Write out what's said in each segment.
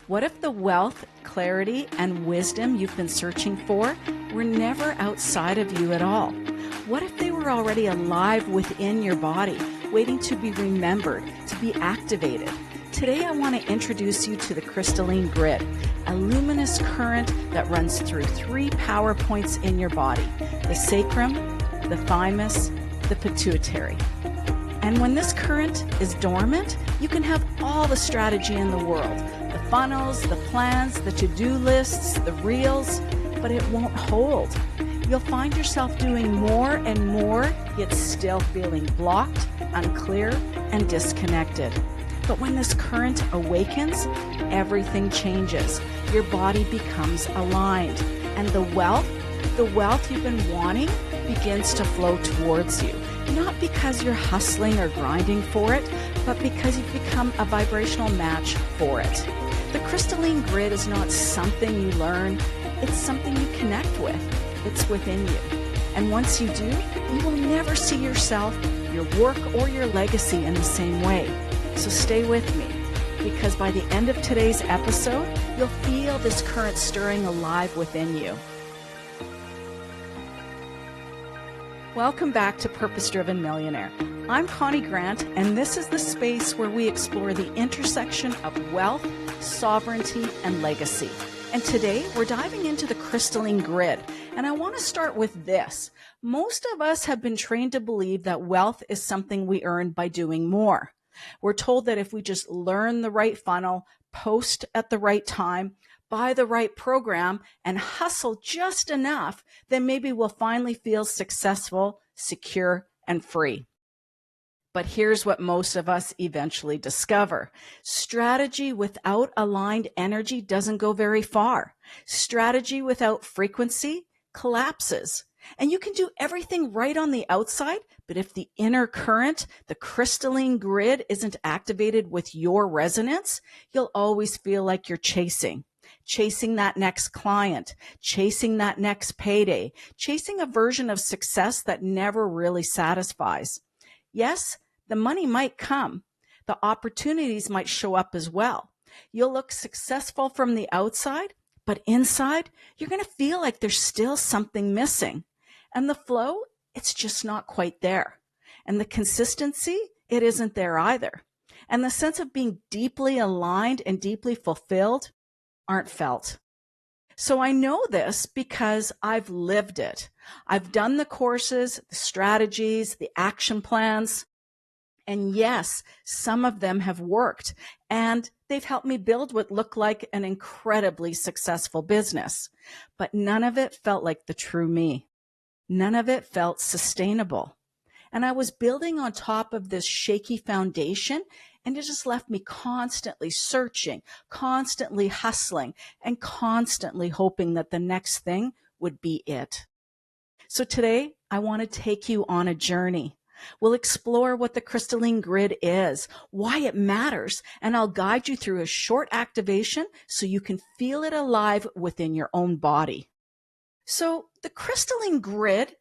What if the wealth, clarity, and wisdom you've been searching for were never outside of you at all? What if they were already alive within your body, waiting to be remembered, to be activated? Today, I want to introduce you to the crystalline grid, a luminous current that runs through 3 power points in your body: the sacrum, the thymus, the pituitary. And when this current is dormant, you can have all the strategy in the world, the funnels, the plans, the to-do lists, the reels, but it won't hold. You'll find yourself doing more and more, yet still feeling blocked, unclear, and disconnected. But when this current awakens, everything changes. Your body becomes aligned, and the wealth you've been wanting begins to flow towards you. Not because you're hustling or grinding for it, but because you've become a vibrational match for it. The crystalline grid is not something you learn, it's something you connect with. It's within you. And once you do, you will never see yourself, your work, or your legacy in the same way. So stay with me, because by the end of today's episode, you'll feel this current stirring alive within you. Welcome back to Purpose Driven Millionaire. I'm Connie Grant, and this is the space where we explore the intersection of wealth, sovereignty, and legacy. And today, we're diving into the crystalline grid. And I want to start with this. Most of us have been trained to believe that wealth is something we earn by doing more. We're told that if we just learn the right funnel, post at the right time, buy the right program, and hustle just enough, then maybe we'll finally feel successful, secure, and free. But here's what most of us eventually discover. Strategy without aligned energy doesn't go very far. Strategy without frequency collapses. And you can do everything right on the outside, but if the inner current, the crystalline grid, isn't activated with your resonance, you'll always feel like you're chasing that next client, chasing that next payday, chasing a version of success that never really satisfies. Yes, the money might come. The opportunities might show up as well. You'll look successful from the outside, but inside, you're going to feel like there's still something missing. And the flow, it's just not quite there. And the consistency, it isn't there either. And the sense of being deeply aligned and deeply fulfilled aren't felt. So I know this because I've lived it. I've done the courses, the strategies, the action plans. And yes, some of them have worked, and they've helped me build what looked like an incredibly successful business. But none of it felt like the true me. None of it felt sustainable. And I was building on top of this shaky foundation, and it just left me constantly searching, constantly hustling, and constantly hoping that the next thing would be it. So today, I want to take you on a journey. We'll explore what the crystalline grid is, why it matters, and I'll guide you through a short activation so you can feel it alive within your own body. So the crystalline grid,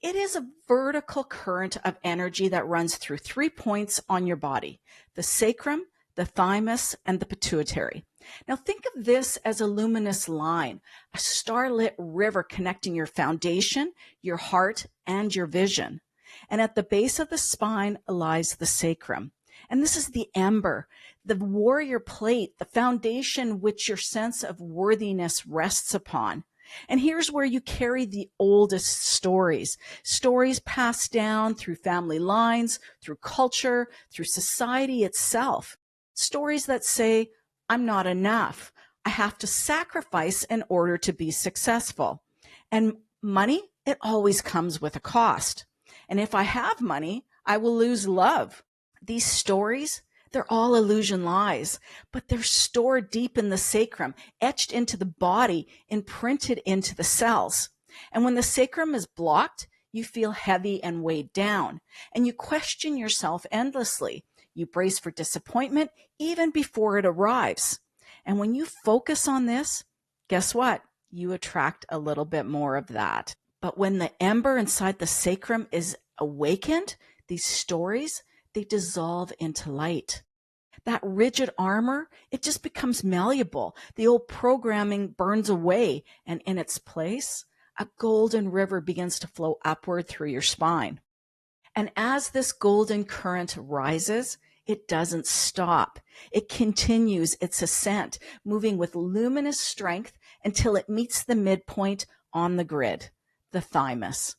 it is a vertical current of energy that runs through 3 points on your body: the sacrum, the thymus, and the pituitary. Now think of this as a luminous line, a starlit river connecting your foundation, your heart, and your vision. And at the base of the spine lies the sacrum. And this is the ember, the warrior plate, the foundation which your sense of worthiness rests upon. And here's where you carry the oldest stories passed down through family lines, through culture, through society itself. Stories that say, I'm not enough. I have to sacrifice in order to be successful. And money, it always comes with a cost. And if I have money, I will lose love. These stories, they're all illusion lies, but they're stored deep in the sacrum, etched into the body, imprinted into the cells. And when the sacrum is blocked, you feel heavy and weighed down, and you question yourself endlessly. You brace for disappointment even before it arrives. And when you focus on this, guess what? You attract a little bit more of that. But when the ember inside the sacrum is awakened, these stories, they dissolve into light. That rigid armor, it just becomes malleable. The old programming burns away, and in its place, a golden river begins to flow upward through your spine. And as this golden current rises, it doesn't stop. It continues its ascent, moving with luminous strength until it meets the midpoint on the grid, the thymus.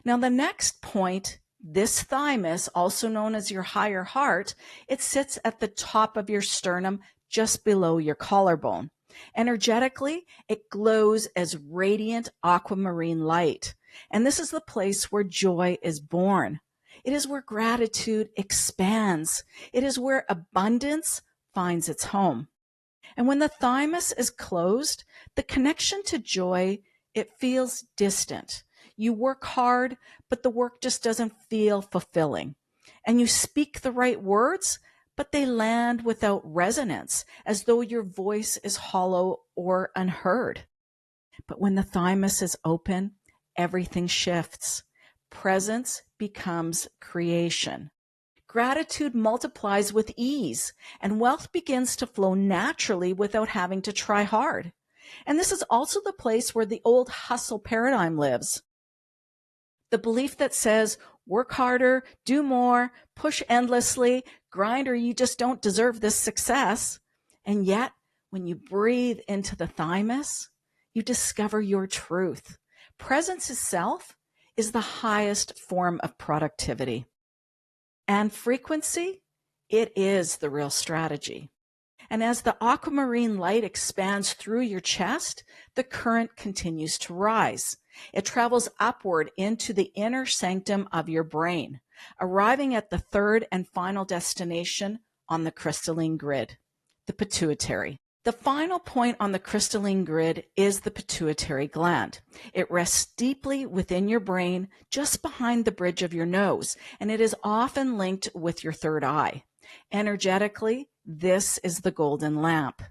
Now, the next point, this thymus, also known as your higher heart, it sits at the top of your sternum, just below your collarbone. Energetically, it glows as radiant aquamarine light. And this is the place where joy is born. It is where gratitude expands. It is where abundance finds its home. And when the thymus is closed, the connection to joy, it feels distant. You work hard, but the work just doesn't feel fulfilling. And you speak the right words, but they land without resonance, as though your voice is hollow or unheard. But when the thymus is open, everything shifts. Presence becomes creation. Gratitude multiplies with ease, and wealth begins to flow naturally without having to try hard. And this is also the place where the old hustle paradigm lives. The belief that says, work harder, do more, push endlessly, grind, or you just don't deserve this success. And yet, when you breathe into the thymus, you discover your truth. Presence itself is the highest form of productivity. And frequency, it is the real strategy. And as the aquamarine light expands through your chest, the current continues to rise. It travels upward into the inner sanctum of your brain, arriving at the third and final destination on the crystalline grid, the pituitary. The final point on the crystalline grid is the pituitary gland. It rests deeply within your brain, just behind the bridge of your nose, and it is often linked with your third eye. Energetically, this is the golden lamp.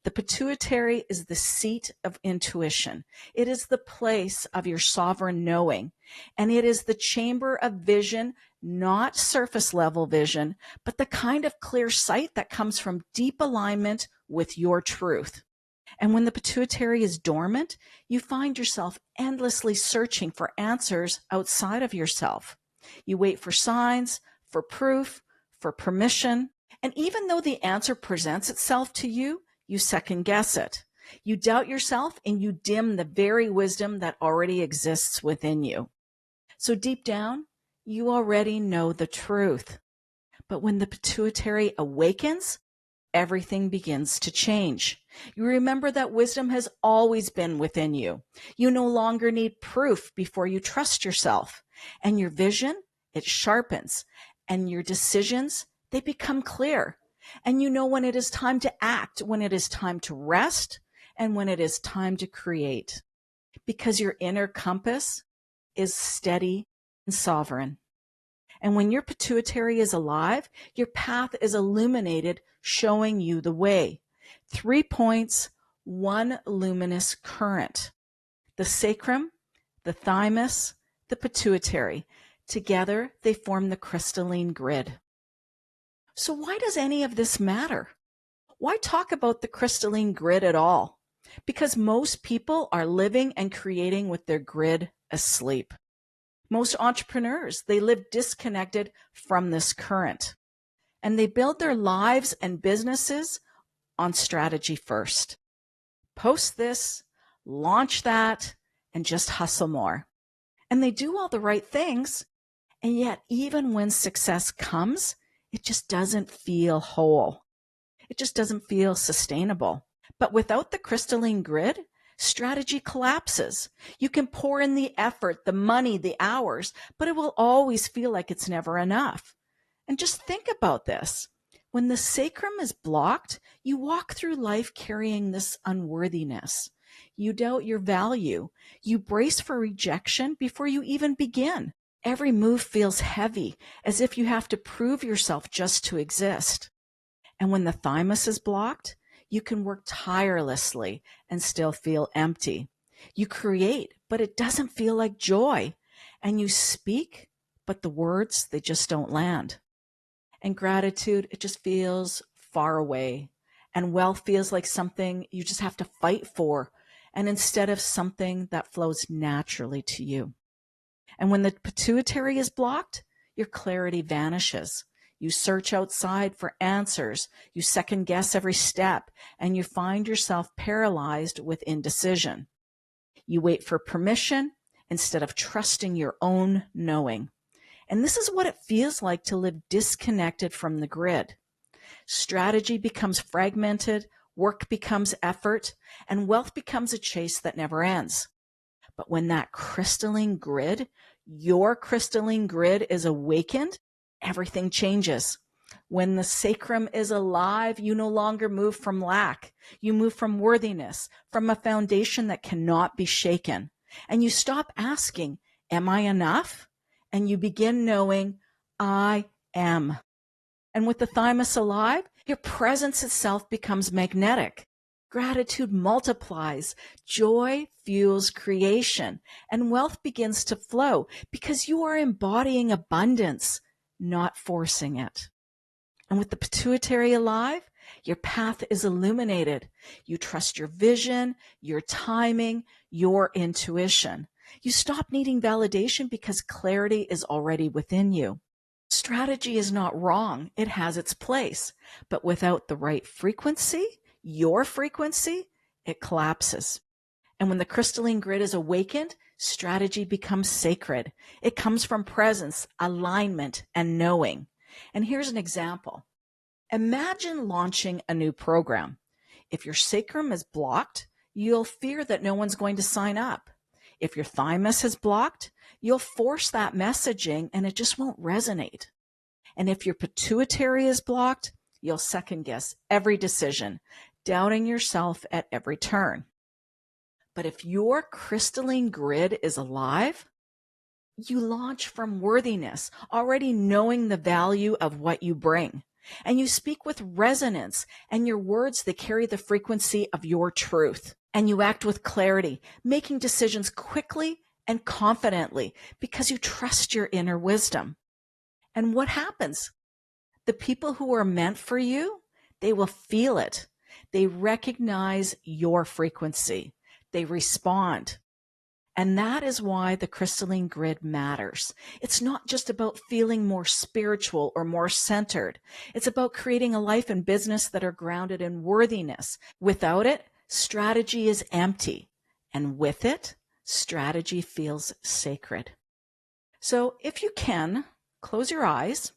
The pituitary is the seat of intuition. It is the place of your sovereign knowing, and it is the chamber of vision, not surface level vision, but the kind of clear sight that comes from deep alignment with your truth. And when the pituitary is dormant, you find yourself endlessly searching for answers outside of yourself. You wait for signs, for proof, for permission. And even though the answer presents itself to you, you second guess it. You doubt yourself and you dim the very wisdom that already exists within you. So deep down, you already know the truth. But when the pituitary awakens, everything begins to change. You remember that wisdom has always been within you. You no longer need proof before you trust yourself. And your vision, it sharpens. And your decisions, they become clear. And you know when it is time to act, when it is time to rest, and when it is time to create. Because your inner compass is steady and sovereign. And when your pituitary is alive, your path is illuminated, showing you the way. 3 points, one luminous current. The sacrum, the thymus, the pituitary. Together, they form the crystalline grid. So why does any of this matter? Why talk about the crystalline grid at all? Because most people are living and creating with their grid asleep. Most entrepreneurs, they live disconnected from this current. And they build their lives and businesses on strategy first. Post this, launch that, and just hustle more. And they do all the right things. And yet, even when success comes, it just doesn't feel whole. It just doesn't feel sustainable. But without the crystalline grid, strategy collapses. You can pour in the effort, the money, the hours, but it will always feel like it's never enough. And just think about this. When the sacrum is blocked, you walk through life carrying this unworthiness. You doubt your value. You brace for rejection before you even begin. Every move feels heavy, as if you have to prove yourself just to exist. And when the thymus is blocked, you can work tirelessly and still feel empty. You create, but it doesn't feel like joy. And you speak, but the words, they just don't land. And gratitude, it just feels far away, and wealth feels like something you just have to fight for, and instead of something that flows naturally to you. And when the pituitary is blocked, your clarity vanishes. You search outside for answers, you second guess every step, and you find yourself paralyzed with indecision. You wait for permission instead of trusting your own knowing. And this is what it feels like to live disconnected from the grid. Strategy becomes fragmented, work becomes effort, and wealth becomes a chase that never ends. But when that crystalline grid, your crystalline grid, is awakened, everything changes. When the sacrum is alive, you no longer move from lack. You move from worthiness, from a foundation that cannot be shaken. And you stop asking, am I enough? And you begin knowing, I am. And with the thymus alive, your presence itself becomes magnetic. Gratitude multiplies, joy fuels creation, and wealth begins to flow because you are embodying abundance, not forcing it. And with the pituitary alive, your path is illuminated. You trust your vision, your timing, your intuition. You stop needing validation because clarity is already within you. Strategy is not wrong. It has its place. But without the right frequency, your frequency, it collapses. And when the crystalline grid is awakened, strategy becomes sacred. It comes from presence, alignment, and knowing. And here's an example. Imagine launching a new program. If your sacrum is blocked, you'll fear that no one's going to sign up. If your thymus is blocked, you'll force that messaging and it just won't resonate. And if your pituitary is blocked, you'll second guess every decision, doubting yourself at every turn. But if your crystalline grid is alive, you launch from worthiness, already knowing the value of what you bring. And you speak with resonance, and your words, they carry the frequency of your truth. And you act with clarity, making decisions quickly and confidently because you trust your inner wisdom. And what happens? The people who are meant for you, they will feel it. They recognize your frequency. They respond. And that is why the crystalline grid matters. It's not just about feeling more spiritual or more centered. It's about creating a life and business that are grounded in worthiness. Without it, strategy is empty. And with it, strategy feels sacred. So if you can, close your eyes.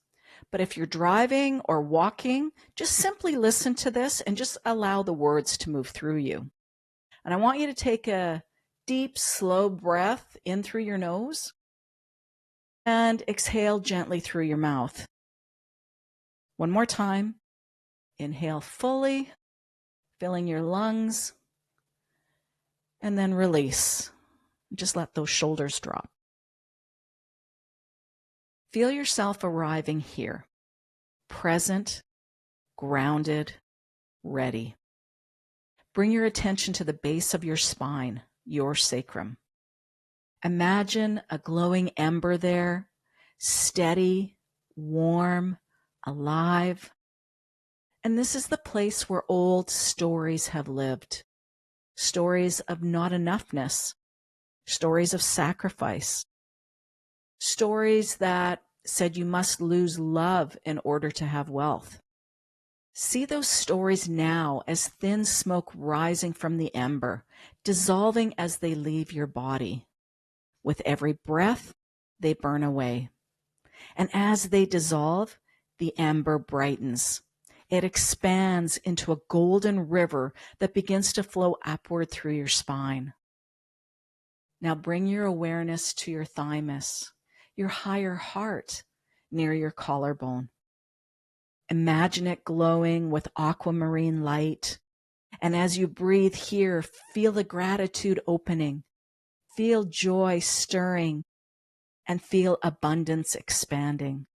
But if you're driving or walking, just simply listen to this and just allow the words to move through you. And I want you to take a deep, slow breath in through your nose and exhale gently through your mouth. One more time. Inhale fully, filling your lungs, and then release. Just let those shoulders drop. Feel yourself arriving here, present, grounded, ready. Bring your attention to the base of your spine, your sacrum. Imagine a glowing ember there, steady, warm, alive. And this is the place where old stories have lived. Stories of not enoughness, stories of sacrifice, stories that said you must lose love in order to have wealth. See those stories now as thin smoke rising from the ember, dissolving as they leave your body. With every breath, they burn away. And as they dissolve, the ember brightens. It expands into a golden river that begins to flow upward through your spine. Now bring your awareness to your thymus, your higher heart, near your collarbone. Imagine it glowing with aquamarine light. And as you breathe here, feel the gratitude opening, feel joy stirring, and feel abundance expanding.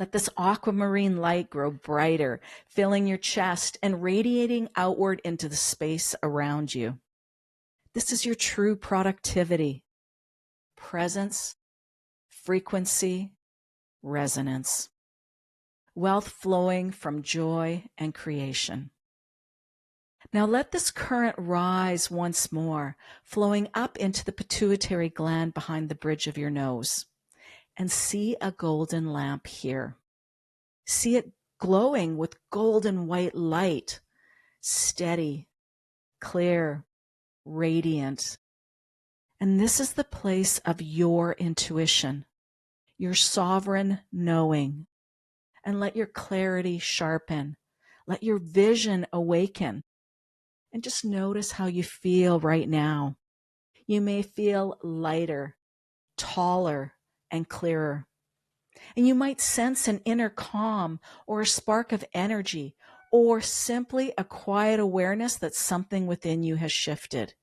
Let this aquamarine light grow brighter, filling your chest and radiating outward into the space around you. This is your true productivity, presence, frequency, resonance. wealth flowing from joy and creation. Now let this current rise once more, flowing up into the pituitary gland behind the bridge of your nose. And see a golden lamp here. See it glowing with golden white light, steady, clear, radiant. And this is the place of your intuition, your sovereign knowing. And let your clarity sharpen. Let your vision awaken. And just notice how you feel right now. You may feel lighter, taller, and clearer. And you might sense an inner calm or a spark of energy or simply a quiet awareness that something within you has shifted.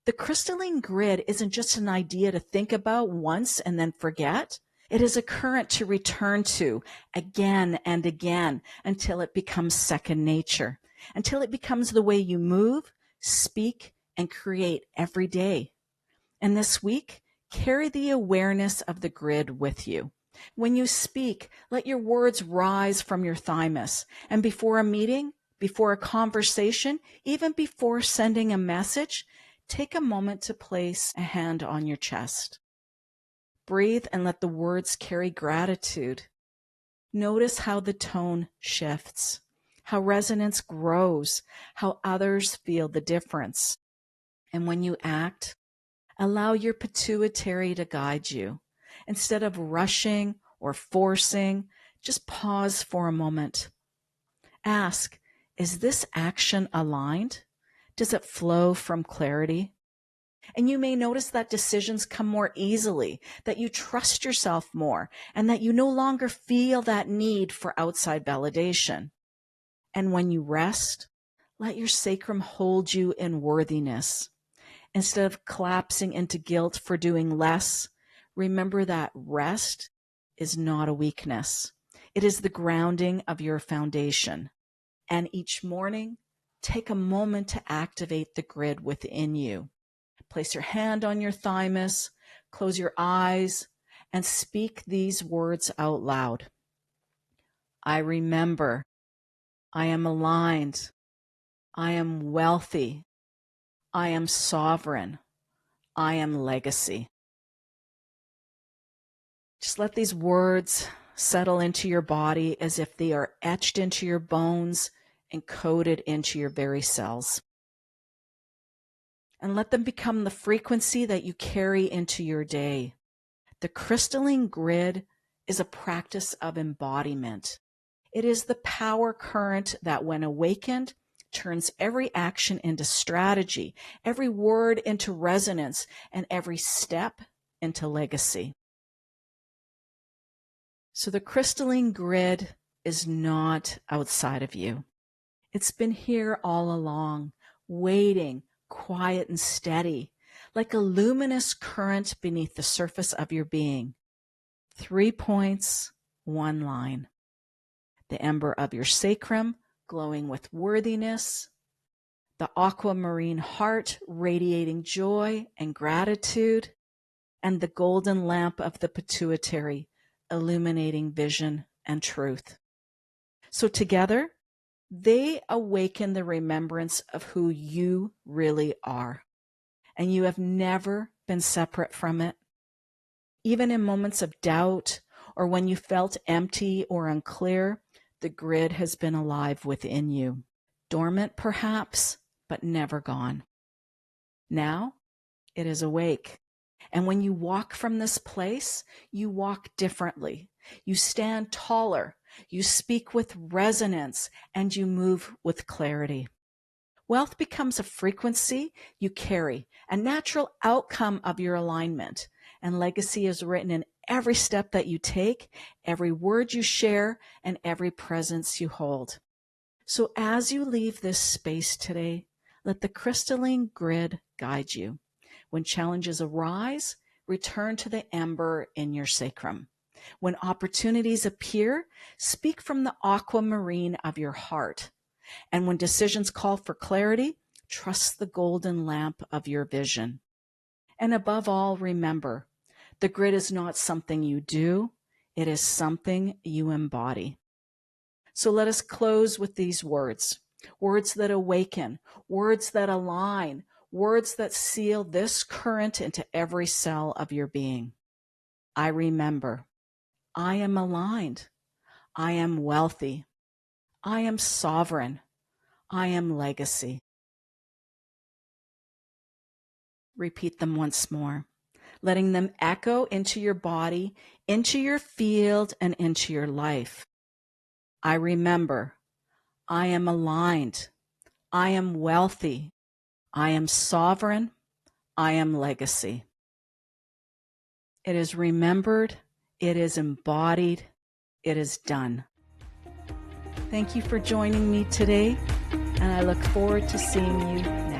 The crystalline grid isn't just an idea to think about once and then forget. It is a current to return to again and again until it becomes second nature, until it becomes the way you move, speak, and create every day. And this week, carry the awareness of the grid with you. When you speak, let your words rise from your thymus. And before a meeting, before a conversation, even before sending a message, take a moment to place a hand on your chest. Breathe and let the words carry gratitude. Notice how the tone shifts, how resonance grows, how others feel the difference. And when you act, allow your pituitary to guide you. Instead of rushing or forcing, just pause for a moment. Ask, is this action aligned? Does it flow from clarity? And you may notice that decisions come more easily, that you trust yourself more, and that you no longer feel that need for outside validation. And when you rest, let your sacrum hold you in worthiness. Instead of collapsing into guilt for doing less, remember that rest is not a weakness. It is the grounding of your foundation. And each morning, take a moment to activate the grid within you. Place your hand on your thymus, close your eyes, and speak these words out loud. I remember. I am aligned. I am wealthy. I am sovereign. I am legacy. Just let these words settle into your body as if they are etched into your bones and coded into your very cells. And let them become the frequency that you carry into your day. The crystalline grid is a practice of embodiment. It is the power current that, when awakened, turns every action into strategy, every word into resonance, and every step into legacy. So the crystalline grid is not outside of you. It's been here all along, waiting, quiet and steady, like a luminous current beneath the surface of your being. 3 points, 1 line. The ember of your sacrum, glowing with worthiness. The aquamarine heart, radiating joy and gratitude. And the golden lamp of the pituitary, illuminating vision and truth. So together, they awaken the remembrance of who you really are. And you have never been separate from it. Even in moments of doubt or when you felt empty or unclear, the grid has been alive within you. Dormant perhaps, but never gone. Now it is awake. And when you walk from this place, you walk differently. You stand taller, you speak with resonance, and you move with clarity. Wealth becomes a frequency you carry, a natural outcome of your alignment. And legacy is written in every step that you take, every word you share, and every presence you hold. So as you leave this space today, let the crystalline grid guide you. When challenges arise, return to the ember in your sacrum. When opportunities appear, speak from the aquamarine of your heart. And when decisions call for clarity, trust the golden lamp of your vision. And above all, remember, the grid is not something you do, it is something you embody. So let us close with these words, words that awaken, words that align, words that seal this current into every cell of your being. I remember. I am aligned. I am wealthy. I am sovereign. I am legacy. Repeat them once more, letting them echo into your body, into your field, and into your life. I remember. I am aligned. I am wealthy. I am sovereign. I am legacy. It is remembered. It is embodied. It is done. Thank you for joining me today, and I look forward to seeing you